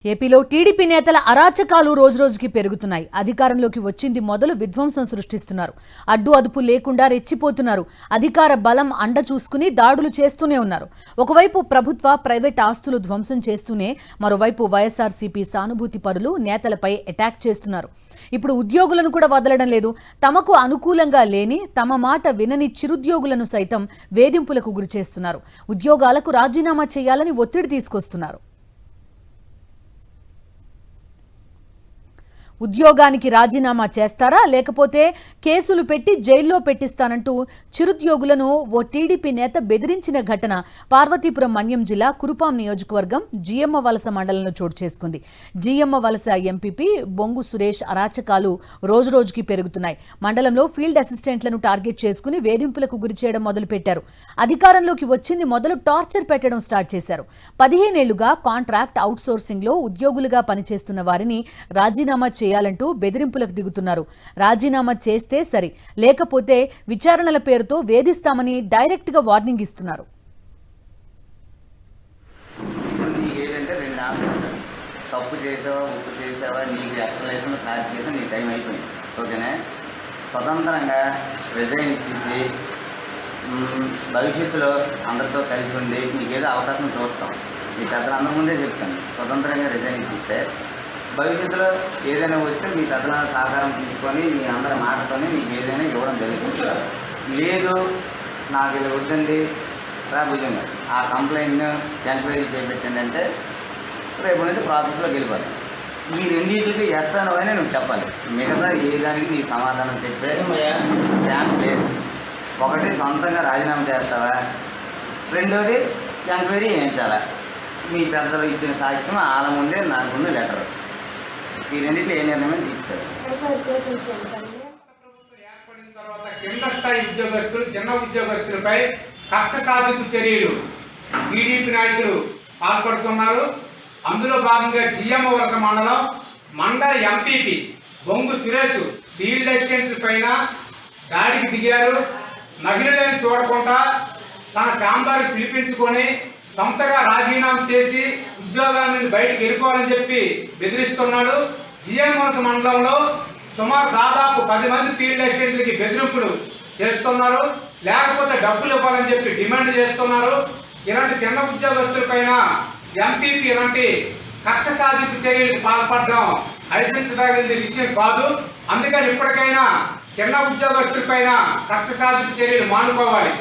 ఏపీలో టీడీపీ నేతల అరాచకాలు రోజురోజుకి పెరుగుతున్నాయి. అధికారంలోకి వచ్చింది మొదలు విధ్వంసం సృష్టిస్తున్నారు. అడ్డు అదుపు లేకుండా రెచ్చిపోతున్నారు. అధికార బలం అండ చూసుకుని దాడులు చేస్తూనే ఉన్నారు. ఒకవైపు ప్రభుత్వ ప్రైవేట్ ఆస్తులు ధ్వంసం చేస్తూనే మరోవైపు వైఎస్ఆర్సీపీ సానుభూతి పరులు నేతలపై అటాక్ చేస్తున్నారు. ఇప్పుడు ఉద్యోగులను కూడా వదలడం లేదు. తమకు అనుకూలంగా లేని, తమ మాట వినని చిరుద్యోగులను సైతం వేధింపులకు గురిచేస్తున్నారు. ఉద్యోగాలకు రాజీనామా చేయాలని ఒత్తిడి తీసుకొస్తున్నారు. ఉద్యోగానికి రాజీనామా చేస్తారా లేకపోతే కేసులు పెట్టి జైల్లో పెట్టిస్తానంటూ చిరుద్యోగులను ఓ టీడీపీ నేత బెదిరించిన ఘటన పార్వతీపురం మన్యం జిల్లా కురుపాం నియోజకవర్గం జియమ్మ వలస మండలంలో చోటు చేసుకుంది. జియమ్మ వలస ఎంపీపీ బొంగు సురేష్ అరాచకాలు రోజురోజుకి పెరుగుతున్నాయి. మండలంలో ఫీల్డ్ అసిస్టెంట్లను టార్గెట్ చేసుకుని వేధింపులకు గురిచేయడం మొదలుపెట్టారు. అధికారంలోకి వచ్చింది మొదలు టార్చర్ పెట్టడం స్టార్ట్ చేశారు. 15 ఏళ్లుగా కాంట్రాక్ట్ అవుట్సోర్సింగ్ లో ఉద్యోగులుగా పనిచేస్తున్న వారిని రాజీనామా చేయాలంటూ బెదిరింపులకు దిగుతున్నారు. రాజీనామా చేస్తే సరి, లేకపోతే విచారణల పేరుతో వేధిస్తామని డైరెక్ట్ గా వార్నింగ్ ఇస్తున్నారు. తప్పు చేసావా, ఉప్పు చేసావా, నీకు ఎక్స్ప్లెనేషన్ క్లారిఫికేషన్ నీ టైం అయిపోయింది. ఓకేనా? స్వతంత్రంగా రిజైన్ ఇచ్చేసి భవిష్యత్తులో అందరితో కలిసి ఉండి నీకేదో అవకాశం చూస్తాం. మీ పెద్దలందరి ముందే చెప్తాను, స్వతంత్రంగా రిజైన్ ఇచ్చిస్తే భవిష్యత్తులో ఏదైనా వస్తే మీ పెద్దల సహకారం తీసుకొని మీ అందరి మాటతోనే మీకు ఏదైనా ఇవ్వడం జరుగుతుంది. లేదు నాకు ఇలా వద్దండి రా భుజంగా ఆ కంప్లైంట్ను ఎంక్వైరీ చేపెట్టండి అంటే రేపు నుంచి ప్రాసెస్లోకి వెళ్ళిపోతాం. ఈ రెండింటికి ఎస్ అనవైనా నువ్వు చెప్పాలి. మిగతా ఏ దానికి నీ సమాధానం చెప్పే ఛాన్స్ లేదు. ఒకటి సొంతంగా రాజీనామా చేస్తావా, రెండోది ఎంక్వైరీ చేయించాలా. మీ పెద్దలు ఇచ్చిన సాక్ష్యం వాళ్ళ ముందే నాకున్న లెటర్. ఈ రెండింటిలో ఏ నిర్ణయం తీసుకోవాలి. ఏర్పడిన తర్వాత కింద స్థాయి ఉద్యోగస్తులు, చిన్న ఉద్యోగస్తులపై కక్ష సాధింపు చర్యలు టీడీపీ నాయకులు పాల్పడుతున్నారు. అందులో భాగంగా జియమ్మ వలస మండల ఎంపీపీ బొంగు సురేష్ ఫీల్డ్ అసిస్టెంట్ల పైన దాడికి దిగారు. మహిళలను చూడకుండా తన ఛాంబర్కి పిలిపించుకొని సొంతగా రాజీనామా చేసి ఉద్యోగాల నుండి బయటకు వెళ్ళిపోవాలని చెప్పి బెదిరిస్తున్నాడు. జియమ్మ వలస మండలంలో సుమారు దాదాపు 10 మంది ఫీల్డ్ అసిస్టెంట్లకి బెదిరింపులు చేస్తున్నారు. లేకపోతే డబ్బులు ఇవ్వాలని చెప్పి డిమాండ్ చేస్తున్నారు. ఇలాంటి చిన్న ఉద్యోగస్తులపైన ఎంపీపీ ఇలాంటి కక్ష సాధింపు చర్యలకు పాల్పడడం హర్షించదగిన విషయం కాదు. అందుకని ఇప్పటికైనా చిన్న ఉద్యోగస్తులపైన కక్ష సాధింపు చర్యలు మానుకోవాలి.